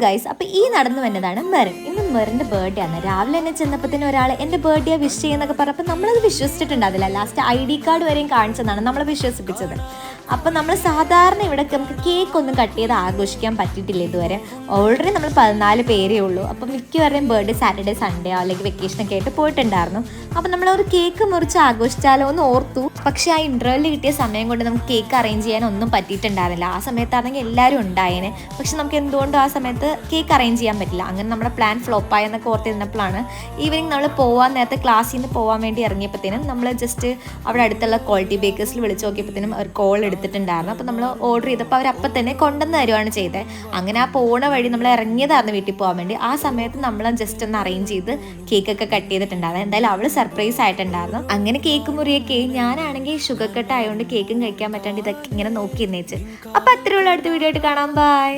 Guys, അപ്പോൾ ഈ നടന്നു വന്നതാണ് മെറിൻ. ഇന്ന് മെറിൻ്റെ ബർത്ത്ഡേ ആണ്. രാവിലെ തന്നെ ചെന്നപ്പോൾ ഒരാൾ എൻ്റെ ബർത്ത്ഡേ വിഷ് ചെയ്യുന്നൊക്കെ പറഞ്ഞപ്പോൾ നമ്മളത് വിശ്വസിച്ചിട്ടുണ്ടാവില്ല. ലാസ്റ്റ് ID കാർഡ് വരെയും കാണിച്ചതാണ് നമ്മളെ വിശ്വസിപ്പിച്ചത്. അപ്പോൾ നമ്മൾ സാധാരണ ഇവിടെ നമുക്ക് കേക്ക് ഒന്നും കട്ട് ചെയ്ത് ആഘോഷിക്കാൻ പറ്റിയിട്ടില്ല ഇതുവരെ. ഓൾറെഡി നമ്മൾ 14 പേരേ ഉള്ളൂ. അപ്പം മിക്കവരുടെയും ബർത്ത്ഡേ സാറ്റർഡേ സൺഡേ അല്ലെങ്കിൽ വെക്കേഷനൊക്കെ ആയിട്ട് പോയിട്ടുണ്ടായിരുന്നു. അപ്പം നമ്മളൊരു കേക്ക് മുറിച്ച് ആഘോഷിച്ചാലോ എന്ന് ഓർത്തു. പക്ഷേ ആ ഇൻ്റർവെല്ലിൽ കിട്ടിയ സമയം കൊണ്ട് നമുക്ക് കേക്ക് അറേഞ്ച് ചെയ്യാൻ ഒന്നും പറ്റിയിട്ടുണ്ടായിരുന്നില്ല. ആ സമയത്താണെങ്കിൽ എല്ലാവരും ഉണ്ടായേനെ. പക്ഷെ നമുക്ക് എന്തുകൊണ്ടും ആ സമയത്ത് കേക്ക് അറേഞ്ച് ചെയ്യാൻ പറ്റില്ല. അങ്ങനെ നമ്മുടെ പ്ലാൻ ഫ്ലോപ്പായെന്നൊക്കെ ഓർത്തിരുന്നപ്പോഴാണ് ഈവനിങ് നമ്മൾ പോകാൻ നേരത്തെ ക്ലാസ്സിൽ നിന്ന് പോകാൻ വേണ്ടി ഇറങ്ങിയപ്പോഴത്തേനും നമ്മൾ ജസ്റ്റ് അവിടെ അടുത്തുള്ള ക്വാളിറ്റി ബേക്കേഴ്സിൽ വിളിച്ച് നോക്കിയപ്പോഴത്തേനും ഒരു കോൾ എടുത്തിട്ടുണ്ടായിരുന്നു. അപ്പോൾ നമ്മൾ ഓർഡർ ചെയ്തപ്പോൾ അവരപ്പം തന്നെ കൊണ്ടുവന്ന് തരുവാണ് ചെയ്തത്. അങ്ങനെ ആ പോണ വഴി നമ്മൾ ഇറങ്ങിയതായിരുന്നു വീട്ടിൽ പോകാൻ വേണ്ടി. ആ സമയത്ത് നമ്മൾ ജസ്റ്റ് ഒന്ന് അറേഞ്ച് ചെയ്ത് കേക്കൊക്കെ കട്ട് ചെയ്തിട്ടുണ്ടായിരുന്നു. എന്തായാലും അവൾ സർപ്രൈസ് ആയിട്ടുണ്ടായിരുന്നു. അങ്ങനെ കേക്ക് മുറിയൊക്കെ ഞാനാണെങ്കിൽ ഷുഗർ കട്ട് ആയതുകൊണ്ട് കേക്കും കഴിക്കാൻ പറ്റാണ്ട് ഇതൊക്കെ ഇങ്ങനെ നോക്കി നിന്നേച്ച്. അപ്പോൾ അത്രയുള്ള അടുത്ത വീഡിയോ ആയിട്ട് കാണാം. ബൈ.